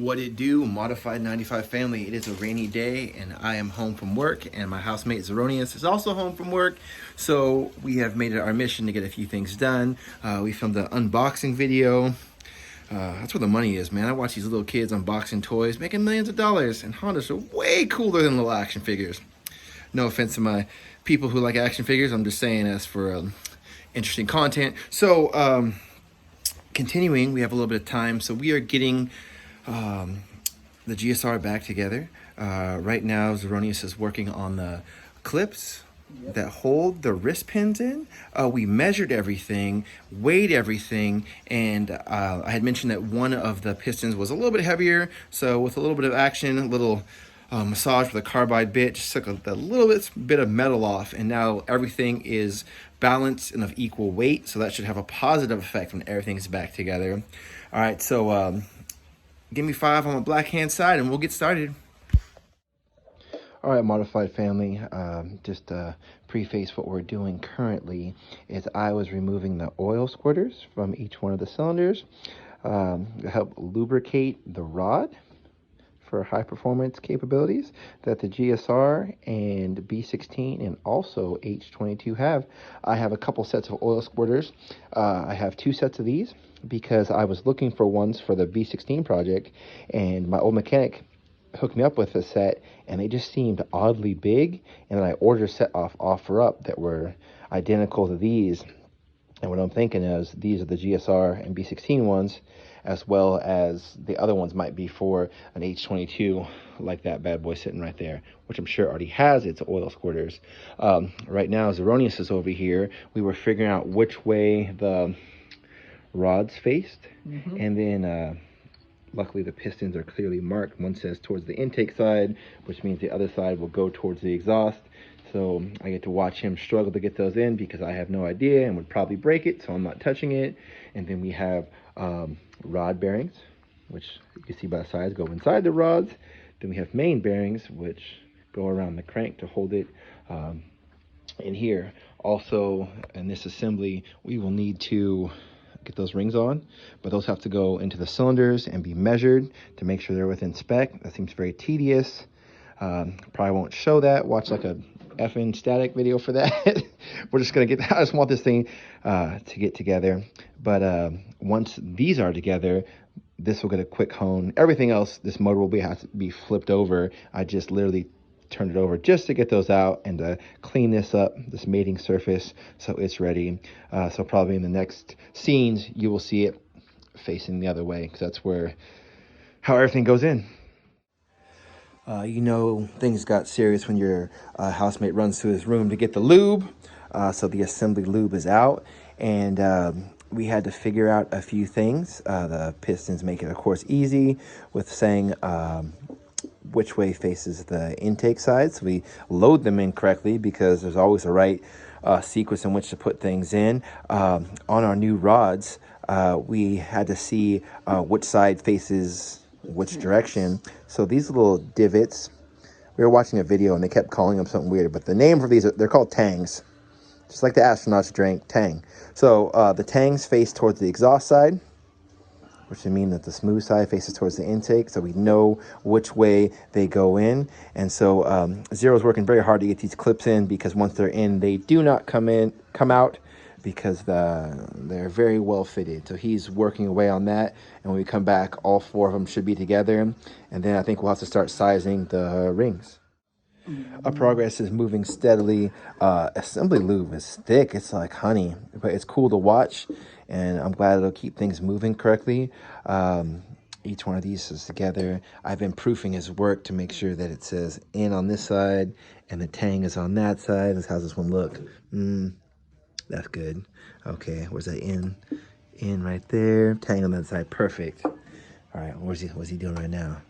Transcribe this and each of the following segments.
What it do, Modified 95 family? It is a rainy day and I am home from work, and my housemate Zeronius is also home from work. So we have made it our mission to get a few things done. We filmed an unboxing video. That's where the money is, man. I watch these little kids unboxing toys, making millions of dollars, and Hondas are way cooler than little action figures. No offense to my people who like action figures, I'm just saying as for interesting content. So continuing, we have a little bit of time, so we are getting the GSR back together. Right now, Zeronius is working on the clips that hold the wrist pins in. We measured everything, weighed everything, and I had mentioned that one of the pistons was a little bit heavier, so with a little bit of action, a little massage with a carbide bit, just took a little bit of metal off, and now everything is balanced and of equal weight, so that should have a positive effect when everything's back together. All right, so give me 5 on the black hand side and we'll get started. All right, Modified family, just to preface what we're doing currently is I was removing the oil squirters from each one of the cylinders to help lubricate the rod for high performance capabilities that the GSR and B16 and also H22 have. I have a couple sets of oil squirters. I have 2 sets of these because I was looking for ones for the B16 project, and my old mechanic hooked me up with a set and they just seemed oddly big, and then I ordered a set off OfferUp that were identical to these. And what I'm thinking is these are the GSR and B16 ones, as well as the other ones might be for an H22, like that bad boy sitting right there, which I'm sure already has its oil squirters. Right now, Zeronius is over here. We were figuring out which way the rods faced, and then luckily the pistons are clearly marked. One says towards the intake side, which means the other side will go towards the exhaust. So I get to watch him struggle to get those in because I have no idea and would probably break it, so I'm not touching it. And then we have rod bearings, which you can see by the sides go inside the rods. Then we have main bearings, which go around the crank to hold it in here. Also, in this assembly, we will need to get those rings on, but those have to go into the cylinders and be measured to make sure they're within spec. That seems very tedious. Probably won't show that. Watch like a effing static video for that. We're just gonna I just want this thing to get together. But once these are together, this will get a quick hone. Everything else, this motor will have to be flipped over. I just literally turned it over just to get those out and to clean this up, this mating surface, so it's ready. So probably in the next scenes, you will see it facing the other way, because that's how everything goes in. You know, things got serious when your housemate runs to his room to get the lube. So the assembly lube is out, and we had to figure out a few things. The pistons make it, of course, easy with saying which way faces the intake side. So we load them in correctly because there's always a right sequence in which to put things in. On our new rods, we had to see which side faces which direction. So these little divots, we were watching a video and they kept calling them something weird, but the name for these, they're called tangs, just like the astronauts drank tang. So the tangs face towards the exhaust side, which would mean that the smooth side faces towards the intake, so we know which way they go in. And so Zero's working very hard to get these clips in, because once they're in, they do not come out, because they're very well fitted. So he's working away on that, and when we come back, all 4 of them should be together, and then I think we'll have to start sizing the rings. Our progress is moving steadily. Assembly lube is thick, it's like honey, but it's cool to watch, and I'm glad it'll keep things moving correctly. Each one of these is together. I've been proofing his work to make sure that it says in on this side and the tang is on that side. How's this one look? That's good. Okay, where's that in? In right there. Tang on that side. Perfect. All right, what's he doing right now?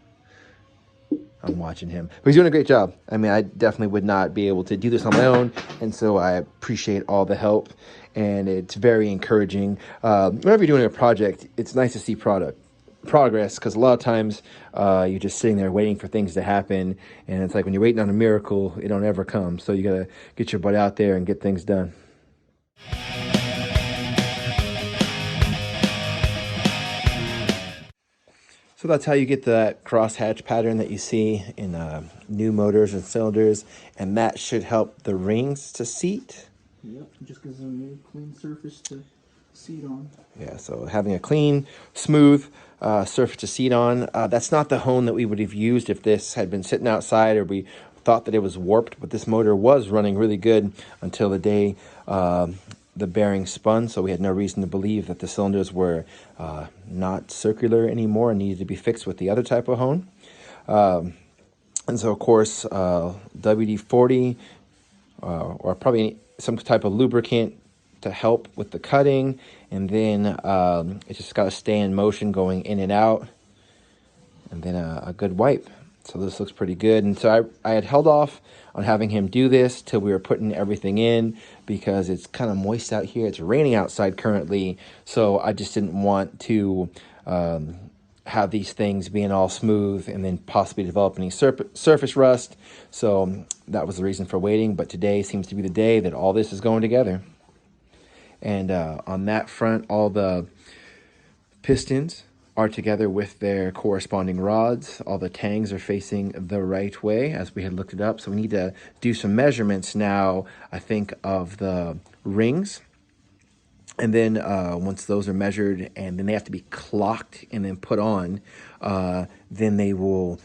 I'm watching him, but he's doing a great job. I mean, I definitely would not be able to do this on my own, and so I appreciate all the help, and it's very encouraging. Whenever you're doing a project, it's nice to see progress, because a lot of times you're just sitting there waiting for things to happen, and it's like when you're waiting on a miracle, it don't ever come. So you gotta get your butt out there and get things done. So that's how you get that crosshatch pattern that you see in new motors and cylinders, and that should help the rings to seat. Yep, just gives them a clean surface to seat on. Yeah, so having a clean, smooth surface to seat on. That's not the hone that we would have used if this had been sitting outside or we thought that it was warped, but this motor was running really good until the day the bearing spun, so we had no reason to believe that the cylinders were not circular anymore and needed to be fixed with the other type of hone. And so, of course, WD-40 or probably some type of lubricant to help with the cutting, and then it's just got to stay in motion going in and out, and then a good wipe. So this looks pretty good. And so I had held off on having him do this till we were putting everything in because it's kind of moist out here. It's raining outside currently, so I just didn't want to have these things being all smooth and then possibly develop any surface rust. So that was the reason for waiting, but today seems to be the day that all this is going together. And on that front, all the pistons are together with their corresponding rods. All the tangs are facing the right way as we had looked it up. So we need to do some measurements now, I think, of the rings. And then once those are measured and then they have to be clocked and then put on, then they will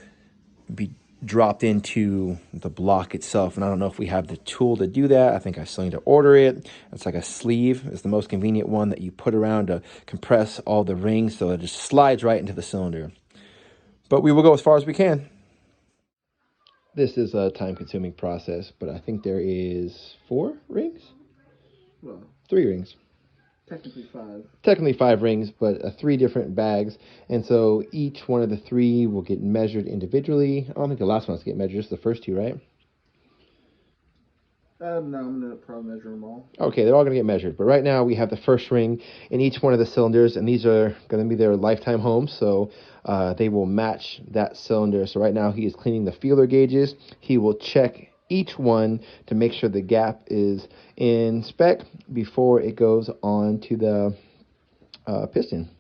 be dropped into the block itself. And I don't know if we have the tool to do that. I think I still need to order it. It's like a sleeve. It's the most convenient one that you put around to compress all the rings so it just slides right into the cylinder. But we will go as far as we can. This is a time-consuming process, but I think there is 4 rings? Well, 3 rings. technically 5. Technically 5 rings, but 3 different bags. And so each one of the 3 will get measured individually. I don't think the last one has to get measured, just the first 2, right? No, I'm going to probably measure them all. Okay, they're all going to get measured. But right now we have the first ring in each one of the cylinders, and these are going to be their lifetime homes, so they will match that cylinder. So right now he is cleaning the feeler gauges. He will check each one to make sure the gap is in spec before it goes on to the piston.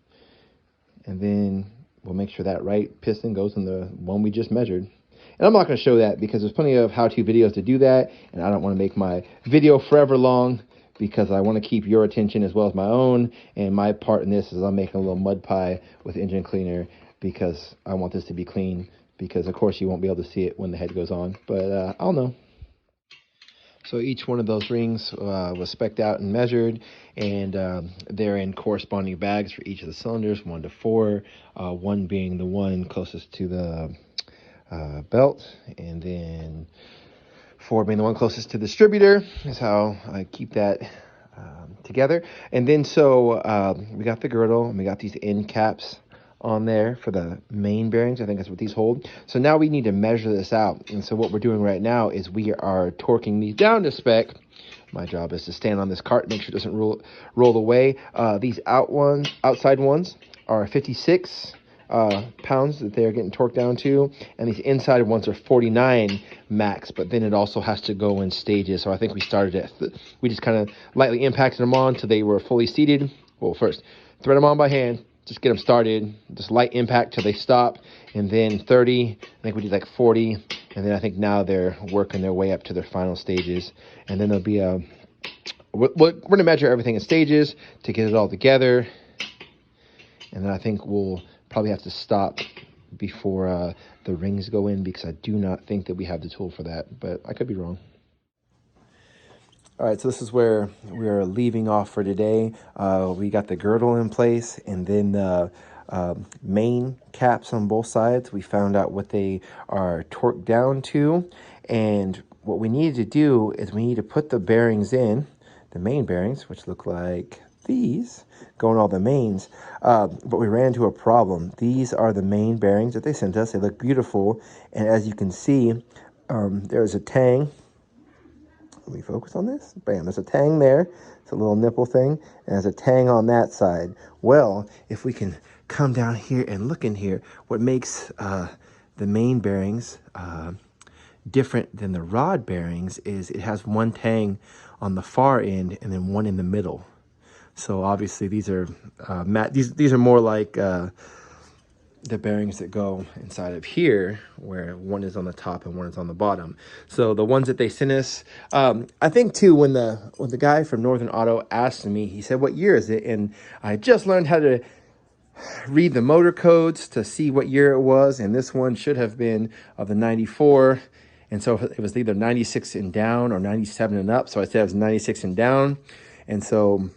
And then we'll make sure that right piston goes in the one we just measured. And I'm not going to show that because there's plenty of how-to videos to do that, and I don't want to make my video forever long because I want to keep your attention as well as my own. And my part in this is I'm making a little mud pie with engine cleaner because I want this to be clean, because of course you won't be able to see it when the head goes on, but I'll know. So each one of those rings was spec'd out and measured, and they're in corresponding bags for each of the cylinders, 1 to 4, 1 being the one closest to the belt, and then 4 being the one closest to the distributor is how I keep that together. And then so we got the girdle, and we got these end caps on there for the main bearings. I think that's what these hold. So now we need to measure this out. And so what we're doing right now is we are torquing these down to spec. My job is to stand on this cart, make sure it doesn't roll away. These outside ones are 56 pounds that they're getting torqued down to, and these inside ones are 49 max, but then it also has to go in stages. So I think we started at, we just kind of lightly impacted them on till they were fully seated. Well, first thread them on by hand, just get them started, just light impact till they stop, and then 30, I think we did like 40, and then I think now they're working their way up to their final stages. And then there'll be we're going to measure everything in stages to get it all together, and then I think we'll probably have to stop before the rings go in, because I do not think that we have the tool for that, but I could be wrong. All right, so this is where we're leaving off for today. We got the girdle in place, and then the main caps on both sides. We found out what they are torqued down to, and what we need to do is we need to put the bearings in, the main bearings, which look like these, going all the mains, but we ran into a problem. These are the main bearings that they sent us. They look beautiful, and as you can see, there's a tang. Let me focus on this. Bam, there's a tang there. It's a little nipple thing, and there's a tang on that side. Well, if we can come down here and look in here, what makes the main bearings different than the rod bearings is it has one tang on the far end and then one in the middle. So obviously these are these are more like the bearings that go inside of here, where one is on the top and one is on the bottom. So the ones that they sent us, I think too, when the guy from Northern Auto asked me, he said, "What year is it?" And I just learned how to read the motor codes to see what year it was, and this one should have been of the 94. And so it was either 96 and down or 97 and up. So I said it was 96 and down. And so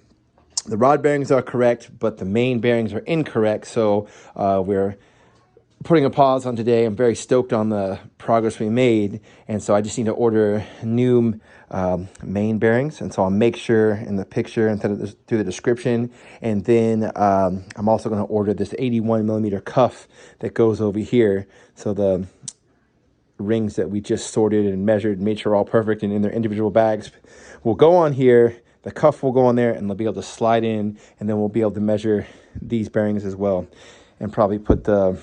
the rod bearings are correct, but the main bearings are incorrect. So we're putting a pause on today. I'm very stoked on the progress we made. And so I just need to order new main bearings. And so I'll make sure in the picture and through the description. And then I'm also going to order this 81 millimeter cuff that goes over here. So the rings that we just sorted and measured, made sure all perfect and in their individual bags will go on here. The cuff will go on there and they'll be able to slide in, and then we'll be able to measure these bearings as well and probably put the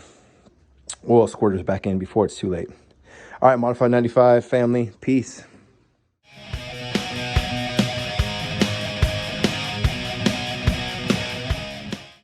oil squirters back in before it's too late. All right, Modified 95 family, peace.